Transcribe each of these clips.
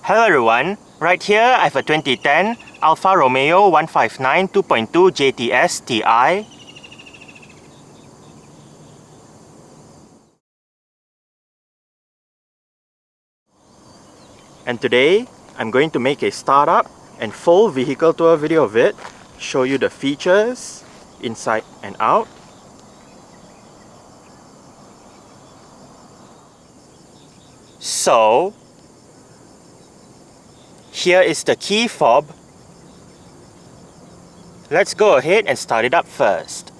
Hello everyone, right here I have a 2010 Alfa Romeo 159 2.2 JTS Ti. And today I'm going to make a startup and full vehicle tour video of it, show you the features inside and out. So here is the key fob. Let's go ahead and start it up first.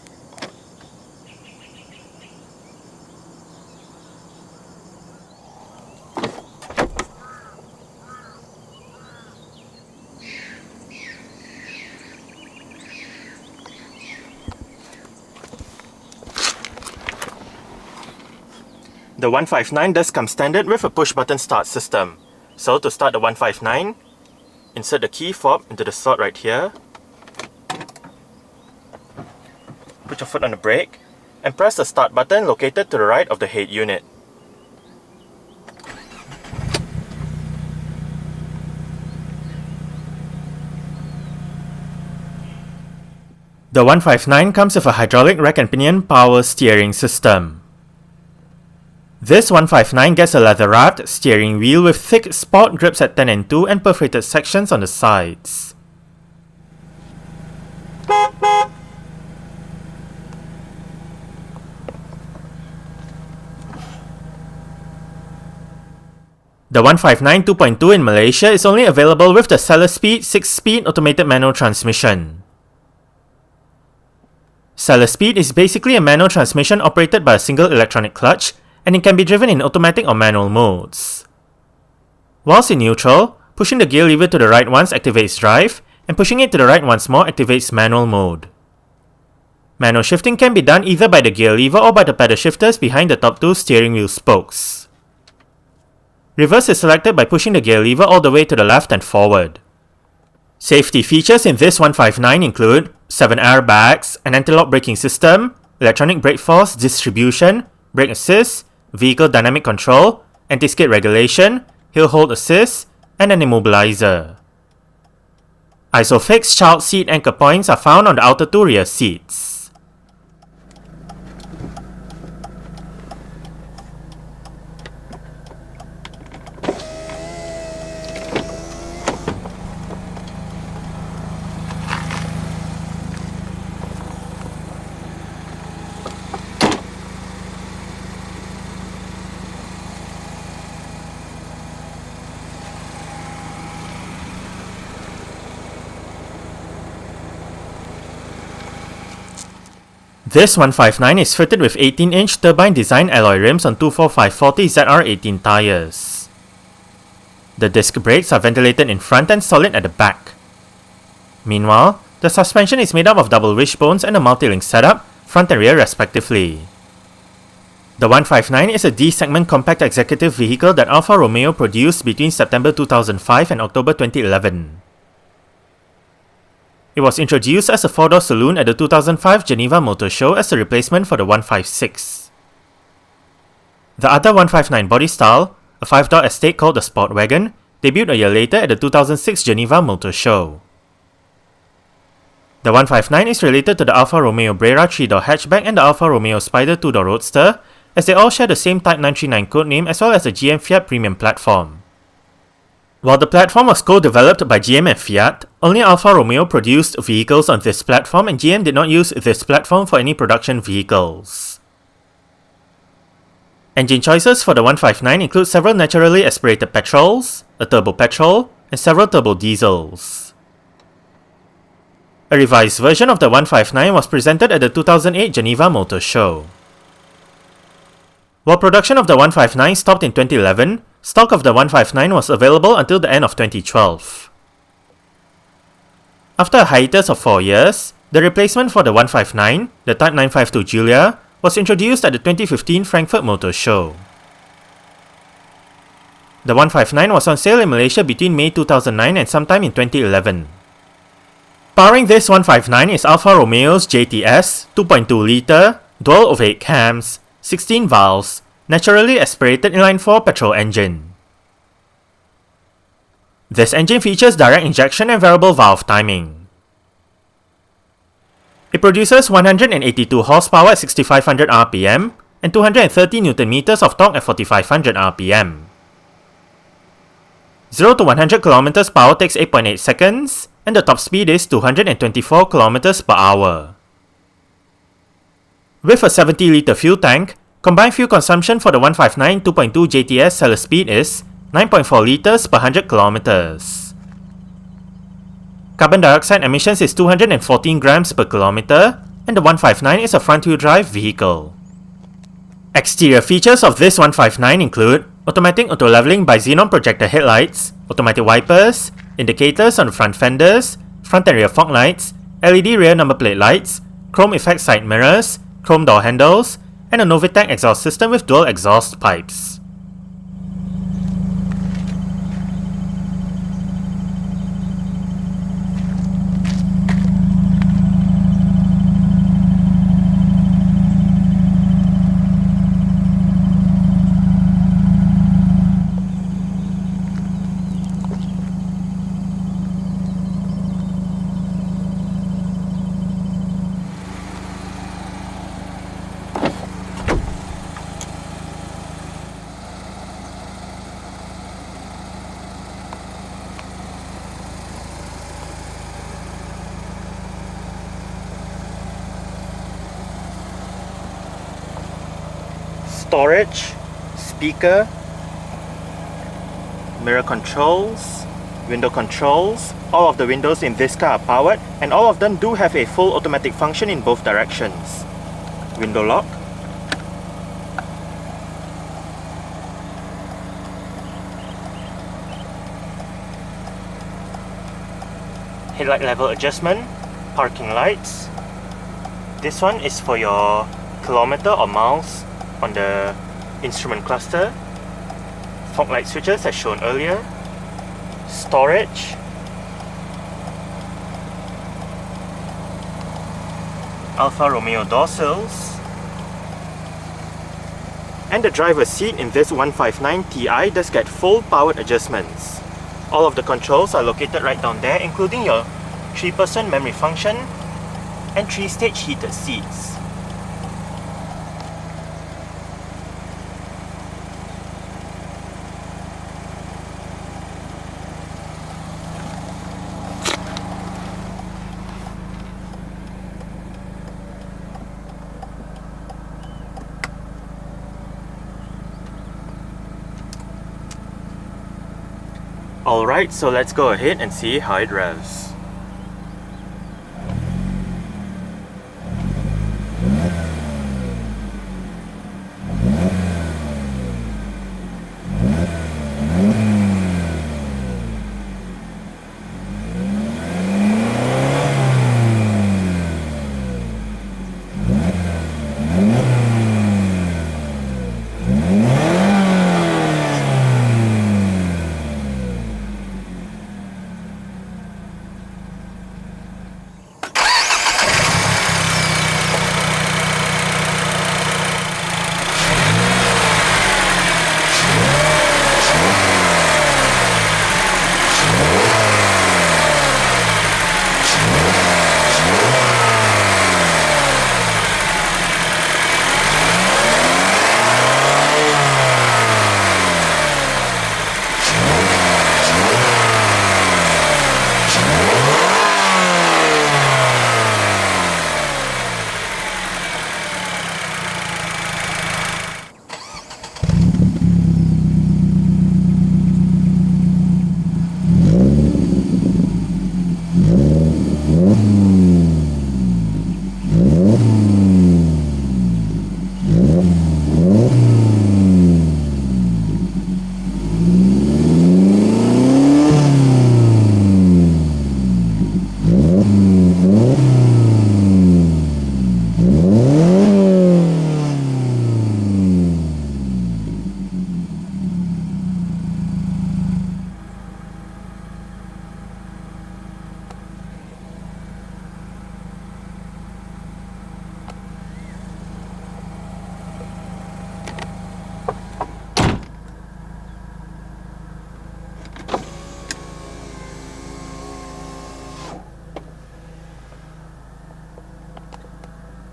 The 159 does come standard with a push-button start system. So to start the 159, insert the key fob into the slot right here. Put your foot on the brake and press the start button located to the right of the head unit. The 159 comes with a hydraulic rack and pinion power steering system. This 159 gets a leather-wrapped steering wheel with thick sport grips at 10 and 2 and perforated sections on the sides. The 159 2.2 in Malaysia is only available with the seller speed 6-speed automated manual transmission. Seller speed is basically a manual transmission operated by a single electronic clutch, and it can be driven in automatic or manual modes. Whilst in neutral, pushing the gear lever to the right once activates drive, and pushing it to the right once more activates manual mode. Manual shifting can be done either by the gear lever or by the pedal shifters behind the top two steering wheel spokes. Reverse is selected by pushing the gear lever all the way to the left and forward. Safety features in this 159 include 7 airbags, an anti-lock braking system, electronic brake force distribution, brake assist, vehicle dynamic control, anti-skid regulation, hill hold assist, and an immobilizer. Isofix child seat anchor points are found on the outer two rear seats. This 159 is fitted with 18-inch turbine design alloy rims on 245/40 ZR18 tires. The disc brakes are ventilated in front and solid at the back. Meanwhile, the suspension is made up of double wishbones and a multi-link setup, front and rear respectively. The 159 is a D-segment compact executive vehicle that Alfa Romeo produced between September 2005 and October 2011. It was introduced as a 4-door saloon at the 2005 Geneva Motor Show as a replacement for the 156. The other 159 body style, a 5-door estate called the Sport Wagon, debuted a year later at the 2006 Geneva Motor Show. The 159 is related to the Alfa Romeo Brera 3-door hatchback and the Alfa Romeo Spider 2-door roadster, as they all share the same Type 939 codename as well as the GM Fiat Premium platform. While the platform was co-developed by GM and Fiat, only Alfa Romeo produced vehicles on this platform and GM did not use this platform for any production vehicles. Engine choices for the 159 include several naturally aspirated petrols, a turbo petrol, and several turbo diesels. A revised version of the 159 was presented at the 2008 Geneva Motor Show. While production of the 159 stopped in 2011, stock of the 159 was available until the end of 2012. After a hiatus of 4 years, the replacement for the 159, the Type 952 Giulia, was introduced at the 2015 Frankfurt Motor Show. The 159 was on sale in Malaysia between May 2009 and sometime in 2011. Powering this 159 is Alfa Romeo's JTS 2.2 litre, dual ovate cams, 16 valves, naturally aspirated inline-4 petrol engine. This engine features direct injection and variable valve timing. It produces 182 horsepower at 6500 rpm and 230 Nm of torque at 4500 rpm. 0 to 100 km per hour takes 8.8 seconds, and the top speed is 224 km per hour. With a 70-litre fuel tank, combined fuel consumption for the 159 2.2 JTS seller speed is 9.4 litres per 100 km. Carbon dioxide emissions is 214 grams per kilometer, and the 159 is a front-wheel drive vehicle. Exterior features of this 159 include automatic auto-leveling by xenon projector headlights, automatic wipers, indicators on the front fenders, front and rear fog lights, LED rear number plate lights, chrome effect side mirrors, chrome door handles, and a Novitec exhaust system with dual exhaust pipes. Storage, speaker, mirror controls, window controls. All of the windows in this car are powered, and all of them do have a full automatic function in both directions. Window lock, headlight level adjustment, parking lights. This one is for your kilometer or miles on the instrument cluster. Fog light switches as shown earlier. Storage. Alfa Romeo door sills. And the driver's seat in this 159 Ti does get full powered adjustments. All of the controls are located right down there, including your 3-person memory function and 3-stage heated seats. Alright, so let's go ahead and see how it revs.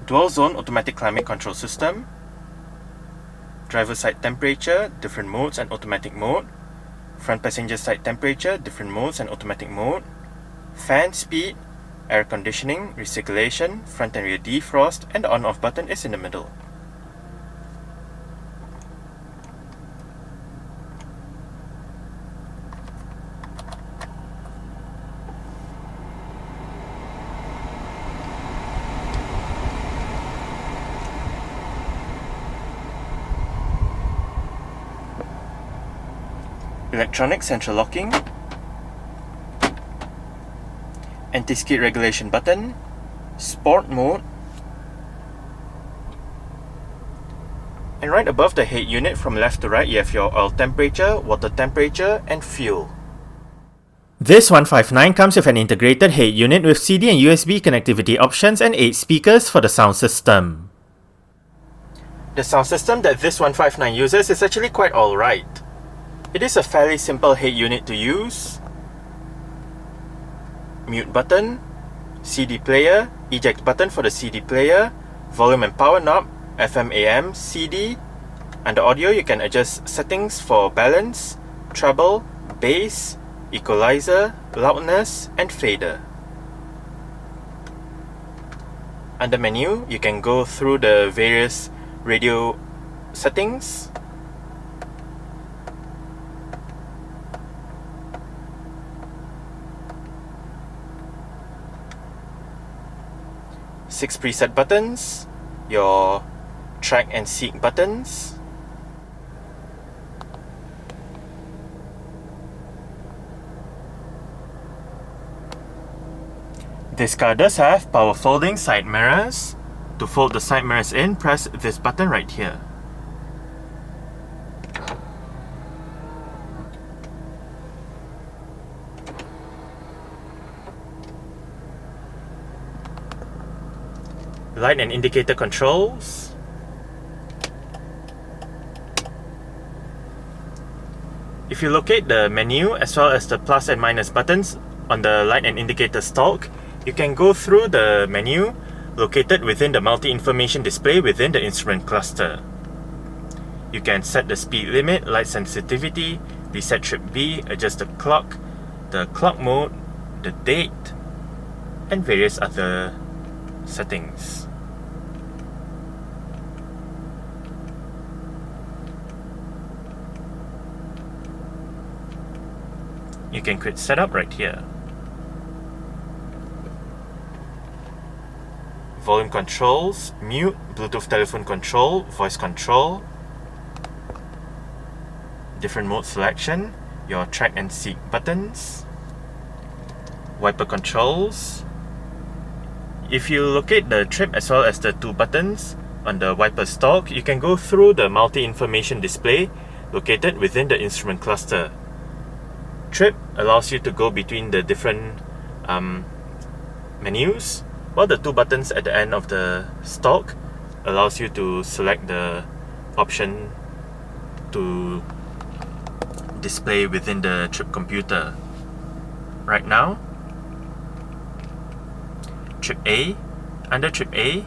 dual zone automatic climate control system, driver side temperature, different modes and automatic mode, front passenger side temperature, different modes and automatic mode, fan speed, air conditioning, recirculation, front and rear defrost, and the on-off button is in the middle. Electronic central locking, anti-skid regulation button, sport mode, and right above the head unit from left to right you have your oil temperature, water temperature, and fuel. This 159 comes with an integrated head unit with CD and USB connectivity options and 8 speakers for the sound system. The sound system that this 159 uses is actually quite alright. It is a fairly simple head unit to use. Mute button, CD player, eject button for the CD player, volume and power knob, FM AM, CD. Under audio you can adjust settings for balance, treble, bass, equalizer, loudness, and fader. Under menu you can go through the various radio settings. Six preset buttons, your track and seek buttons, this car does have power folding side mirrors. To fold the side mirrors in, press this button right here. Light and indicator controls, if you locate the menu as well as the plus and minus buttons on the light and indicator stalk, you can go through the menu located within the multi-information display within the instrument cluster. You can set the speed limit, light sensitivity, reset trip B, adjust the clock mode, the date, and various other settings. You can quit setup right here. Volume controls, mute, Bluetooth telephone control, voice control, different mode selection, your track and seek buttons, wiper controls. If you locate the trip as well as the two buttons on the wiper stalk, you can go through the multi-information display located within the instrument cluster. Trip allows you to go between the different menus, while the two buttons at the end of the stalk allows you to select the option to display within the trip computer. Right now, trip A, under trip A,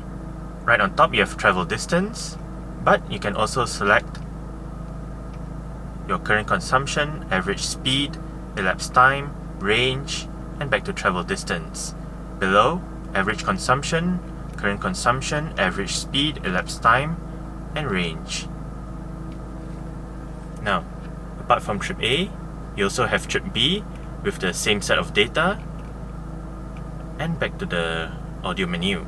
right on top you have travel distance, but you can also select your current consumption, average speed, elapsed time, range, and back to travel distance. Below, average consumption, current consumption, average speed, elapsed time, and range. Now, apart from trip A, you also have trip B with the same set of data, and back to the audio menu.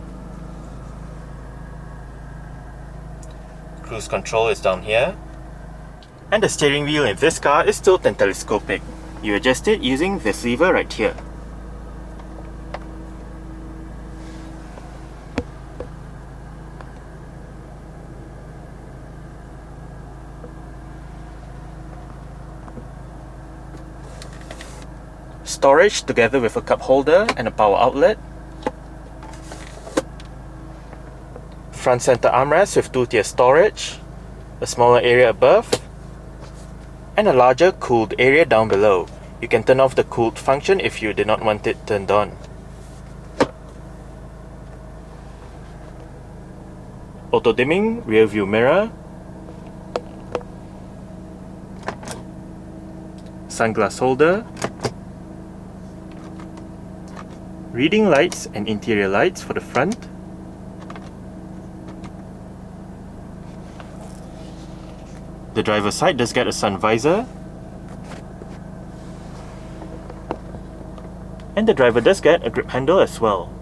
Cruise control is down here, and the steering wheel in this car is tilt and telescopic. You adjust it using this lever right here. Storage together with a cup holder and a power outlet. Front center armrest with 2-tier storage, a smaller area above, and a larger cooled area down below. You can turn off the cooled function if you do not want it turned on. auto dimming rear view mirror, sunglass holder, reading lights and interior lights for the front, the driver's side does get a sun visor, and the driver does get a grip handle as well.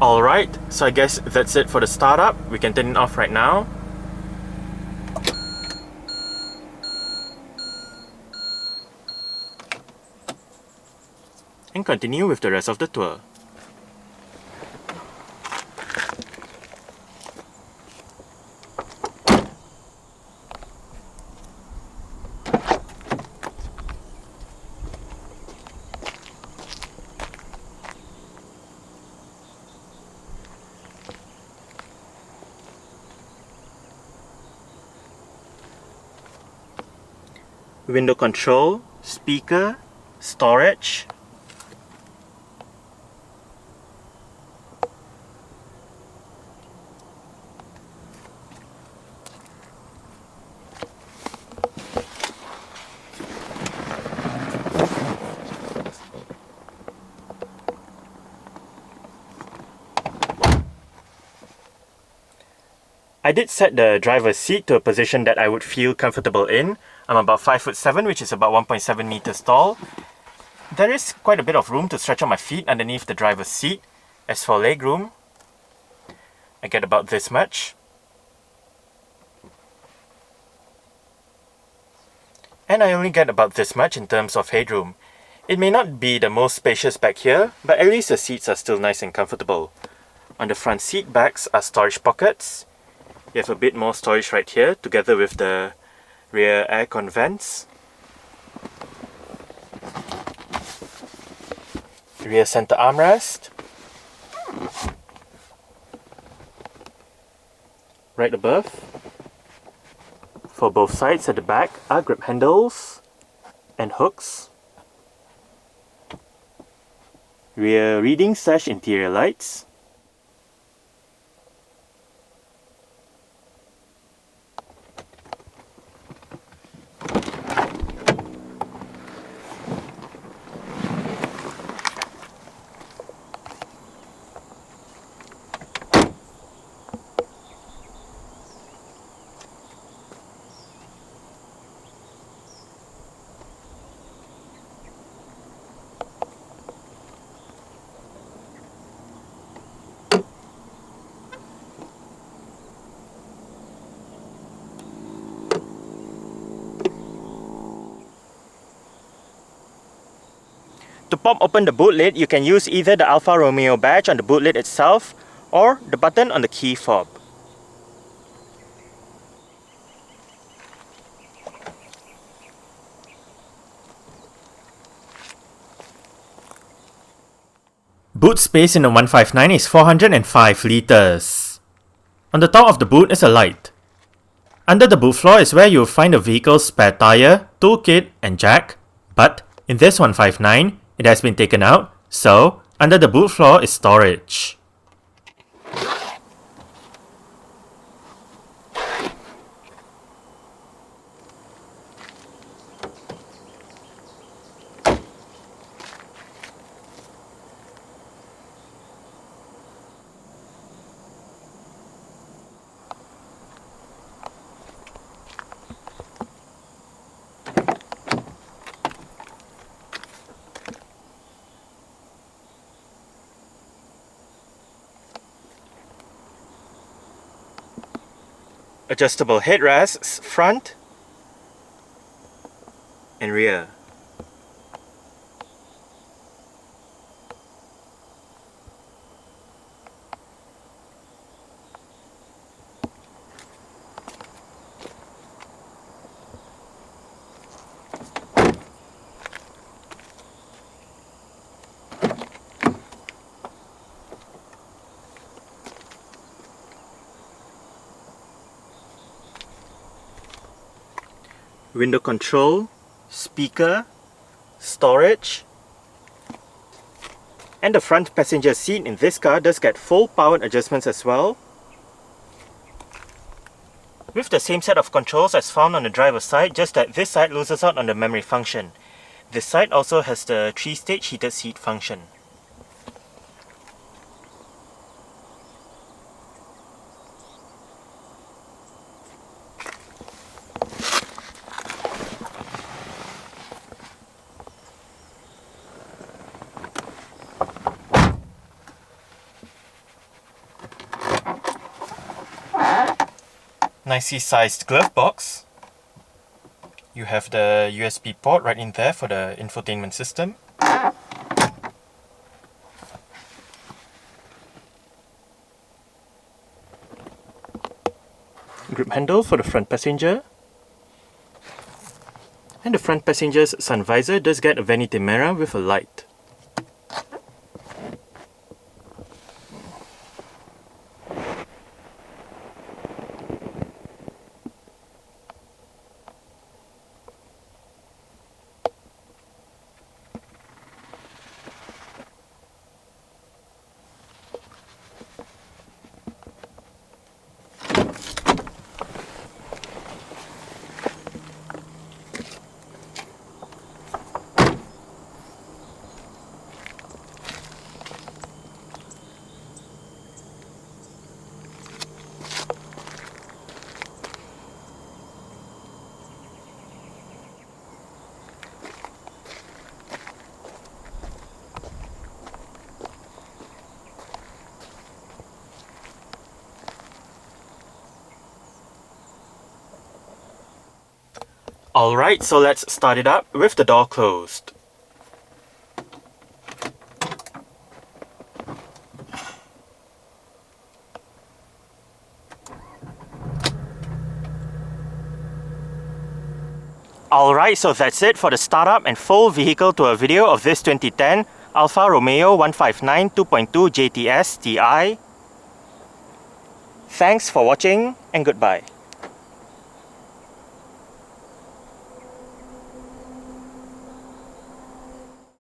Alright, so I guess that's it for the startup. We can turn it off right now. And continue with the rest of the tour. Window control, speaker, storage, I did set the driver's seat to a position that I would feel comfortable in. I'm about 5'7", which is about 1.7 meters tall. There is quite a bit of room to stretch out my feet underneath the driver's seat. As for legroom, I get about this much. And I only get about this much in terms of headroom. It may not be the most spacious back here, but at least the seats are still nice and comfortable. On the front seat backs are storage pockets. You have a bit more storage right here, together with the rear aircon vents. Rear center armrest. Right above. For both sides at the back are grip handles and hooks. Rear reading / interior lights. To pop open the boot lid, you can use either the Alfa Romeo badge on the boot lid itself or the button on the key fob. Boot space in the 159 is 405 litres. On the top of the boot is a light. Under the boot floor is where you will find the vehicle's spare tyre, toolkit and jack, but in this 159, it has been taken out, so under the boot floor is storage. Adjustable headrests front and rear. window control, speaker, storage, and the front passenger seat in this car does get full powered adjustments as well, with the same set of controls as found on the driver's side, just that this side loses out on the memory function. This side also has the 3-stage heated seat function. Nicely sized glove box. You have the USB port right in there for the infotainment system. Grip handle for the front passenger. And the front passenger's sun visor does get a vanity mirror with a light. Alright, so let's start it up with the door closed. Alright, so that's it for the startup and full vehicle tour video of this 2010 Alfa Romeo 159 2.2 JTS Ti. Thanks for watching and goodbye.